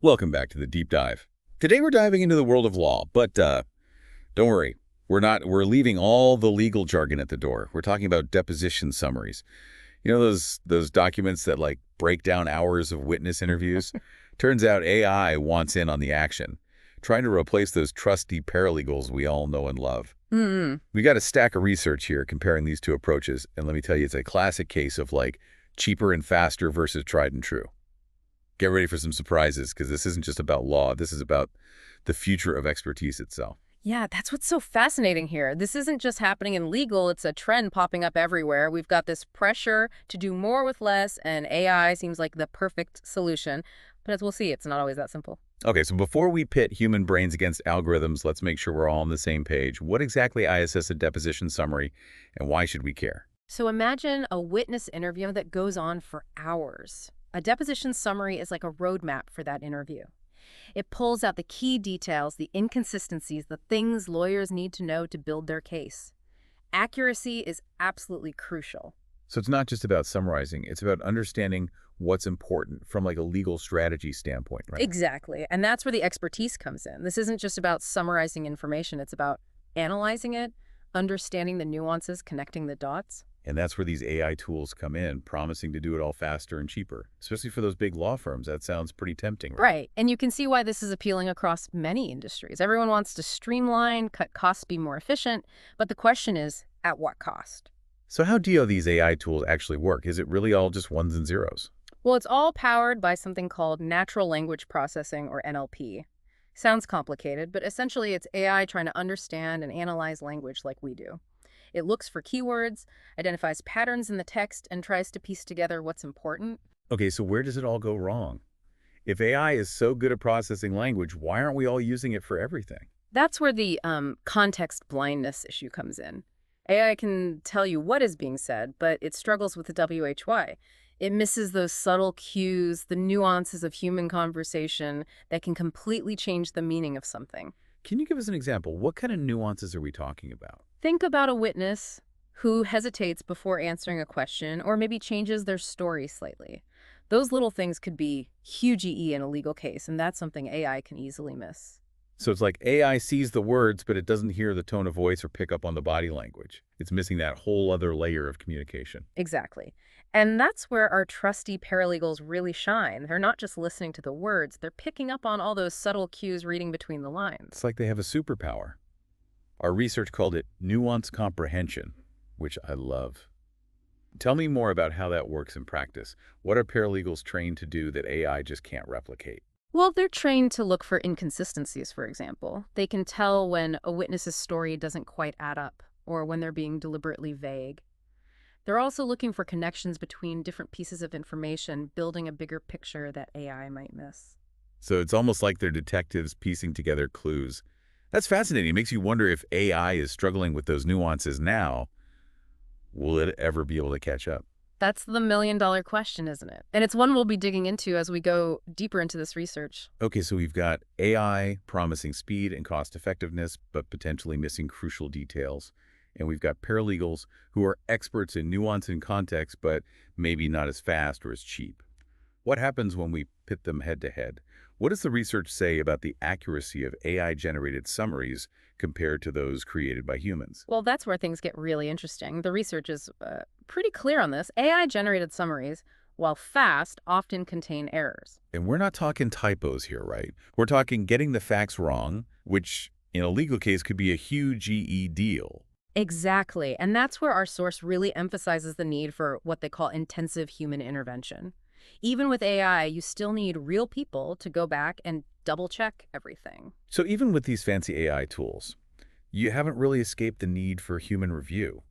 Welcome back to the Deep Dive. Today we're diving into the world of law, but don't worry, we're leaving all the legal jargon at the door. We're talking about deposition summaries. You know those documents that like break down hours of witness interviews? Turns out AI wants in on the action, trying to replace those trusty paralegals we all know and love. We got a stack of research here comparing these two approaches, and let me tell you, it's a classic case of like cheaper and faster versus tried and true. Get ready for some surprises, because this isn't just about law. This is about the future of expertise itself. Yeah, that's what's so fascinating here. This isn't just happening in legal, it's a trend popping up everywhere. We've got this pressure to do more with less, and AI seems like the perfect solution. But as we'll see, it's not always that simple. Okay, so before we pit human brains against algorithms, let's make sure we're all on the same page. What exactly is a deposition summary, and why should we care? So imagine a witness interview that goes on for hours. A deposition summary is like a roadmap for that interview. It pulls out the key details, the inconsistencies, the things lawyers need to know to build their case. Accuracy is absolutely crucial. So it's not just about summarizing, it's about understanding what's important from like a legal strategy standpoint, right? Exactly. And that's where the expertise comes in. This isn't just about summarizing information. It's about analyzing it, understanding the nuances, connecting the dots. And that's where these AI tools come in, promising to do it all faster and cheaper. Especially for those big law firms, that sounds pretty tempting, right? Right. And you can see why this is appealing across many industries. Everyone wants to streamline, cut costs, be more efficient. But the question is, at what cost? So how do these AI tools actually work? Is it really all just ones and zeros? Well, it's all powered by something called natural language processing, or NLP. Sounds complicated, but essentially it's AI trying to understand and analyze language like we do. It looks for keywords, identifies patterns in the text, and tries to piece together what's important. Okay, so where does it all go wrong? If AI is so good at processing language, why aren't we all using it for everything? That's where the context blindness issue comes in. AI can tell you what is being said, but it struggles with the WHY. It misses those subtle cues, the nuances of human conversation that can completely change the meaning of something. Can you give us an example? What kind of nuances are we talking about? Think about a witness who hesitates before answering a question or maybe changes their story slightly. Those little things could be huge EE in a legal case, and that's something AI can easily miss. So it's like AI sees the words, but it doesn't hear the tone of voice or pick up on the body language. It's missing that whole other layer of communication. Exactly. And that's where our trusty paralegals really shine. They're not just listening to the words, they're picking up on all those subtle cues reading between the lines. It's like they have a superpower. Our research called it nuance comprehension, which I love. Tell me more about how that works in practice. What are paralegals trained to do that AI just can't replicate? Well, they're trained to look for inconsistencies, for example. They can tell when a witness's story doesn't quite add up, or when they're being deliberately vague. They're also looking for connections between different pieces of information, building a bigger picture that AI might miss. So it's almost like they're detectives piecing together clues. That's fascinating. It makes you wonder if AI is struggling with those nuances now. Will it ever be able to catch up? That's the million-dollar question, isn't it? And it's one we'll be digging into as we go deeper into this research. Okay, so we've got AI promising speed and cost effectiveness, but potentially missing crucial details. And we've got paralegals who are experts in nuance and context, but maybe not as fast or as cheap. What happens when we pit them head to head? What does the research say about the accuracy of AI-generated summaries compared to those created by humans? Well, that's where things get really interesting. The research is pretty clear on this. AI-generated summaries, while fast, often contain errors. And we're not talking typos here, right? We're talking getting the facts wrong, which in a legal case could be a huge EE deal. Exactly. And that's where our source really emphasizes the need for what they call intensive human intervention. Even with AI, you still need real people to go back and double-check everything. So even with these fancy AI tools, you haven't really escaped the need for human review.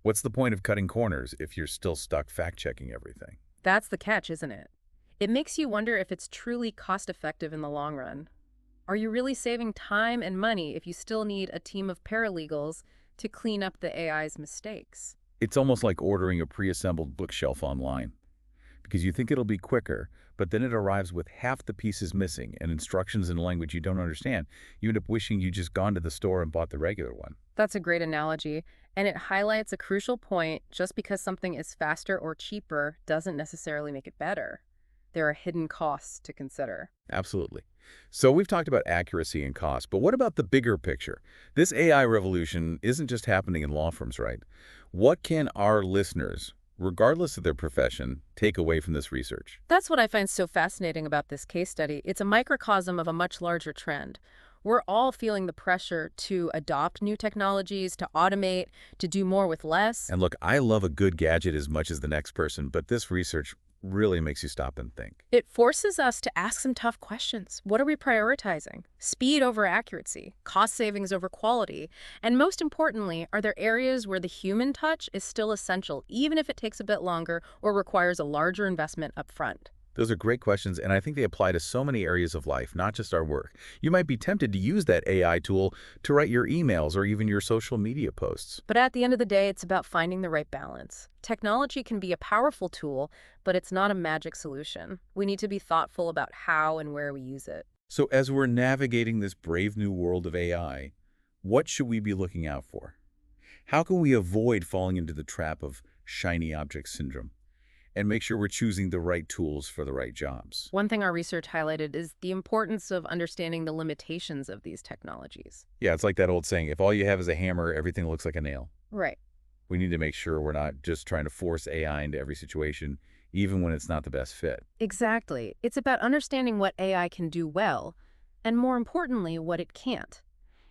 What's the point of cutting corners if you're still stuck fact-checking everything? That's the catch, isn't it? It makes you wonder if it's truly cost-effective in the long run. Are you really saving time and money if you still need a team of paralegals to clean up the AI's mistakes? It's almost like ordering a pre-assembled bookshelf online, because you think it'll be quicker, but then it arrives with half the pieces missing and instructions in language you don't understand. You end up wishing you'd just gone to the store and bought the regular one. That's a great analogy, and it highlights a crucial point. Just because something is faster or cheaper doesn't necessarily make it better. there are hidden costs to consider. Absolutely. So we've talked about accuracy and cost, but what about the bigger picture? This AI revolution isn't just happening in law firms, right? What can our listeners, regardless of their profession, take away from this research? That's what I find so fascinating about this case study. It's a microcosm of a much larger trend. We're all feeling the pressure to adopt new technologies, to automate, to do more with less. And look, I love a good gadget as much as the next person, but this research really makes you stop and think. It forces us to ask some tough questions. What are we prioritizing? Speed over accuracy, cost savings over quality, and most importantly, are there areas where the human touch is still essential, even if it takes a bit longer or requires a larger investment up front? Those are great questions, and I think they apply to so many areas of life, not just our work. You might be tempted to use that AI tool to write your emails or even your social media posts. But at the end of the day, it's about finding the right balance. Technology can be a powerful tool, but it's not a magic solution. We need to be thoughtful about how and where we use it. So as we're navigating this brave new world of AI, what should we be looking out for? How can we avoid falling into the trap of shiny object syndrome and make sure we're choosing the right tools for the right jobs? One thing our research highlighted is the importance of understanding the limitations of these technologies. Yeah, it's like that old saying, if all you have is a hammer, everything looks like a nail. Right. We need to make sure we're not just trying to force AI into every situation, even when it's not the best fit. Exactly. It's about understanding what AI can do well, and more importantly, what it can't.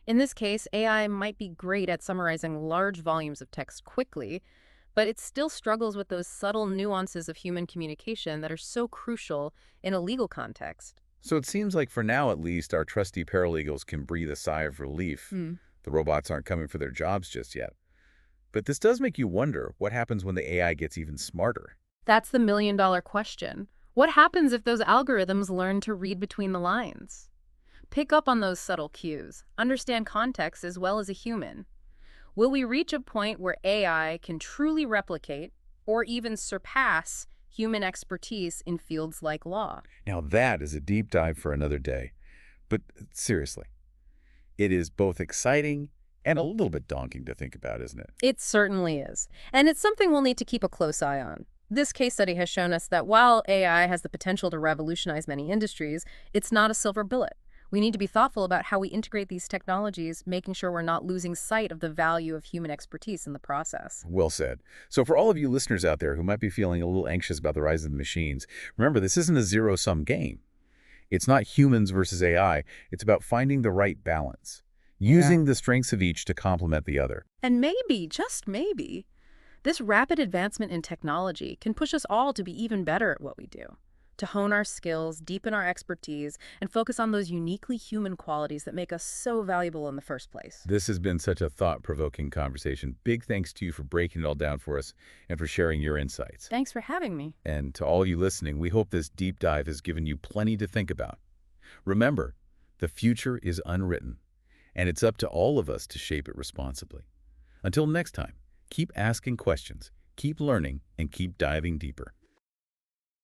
In this case, AI might be great at summarizing large volumes of text quickly, but it still struggles with those subtle nuances of human communication that are so crucial in a legal context. So it seems like for now, at least, our trusty paralegals can breathe a sigh of relief. Hmm. The robots aren't coming for their jobs just yet. But this does make you wonder what happens when the AI gets even smarter. That's the million-dollar question. What happens if those algorithms learn to read between the lines? Pick up on those subtle cues, understand context as well as a human. Will we reach a point where AI can truly replicate or even surpass human expertise in fields like law? Now that is a deep dive for another day. But seriously, it is both exciting and a little bit daunting to think about, isn't it? It certainly is. And it's something we'll need to keep a close eye on. This case study has shown us that while AI has the potential to revolutionize many industries, it's not a silver bullet. We need to be thoughtful about how we integrate these technologies, making sure we're not losing sight of the value of human expertise in the process. Well said. So for all of you listeners out there who might be feeling a little anxious about the rise of the machines, remember this isn't a zero-sum game. It's not humans versus AI. It's about finding the right balance, using the strengths of each to complement the other. And maybe, just maybe, this rapid advancement in technology can push us all to be even better at what we do, to hone our skills, deepen our expertise, and focus on those uniquely human qualities that make us so valuable in the first place. This has been such a thought-provoking conversation. Big thanks to you for breaking it all down for us and for sharing your insights. Thanks for having me. And to all you listening, we hope this deep dive has given you plenty to think about. Remember, the future is unwritten, and it's up to all of us to shape it responsibly. Until next time, keep asking questions, keep learning, and keep diving deeper.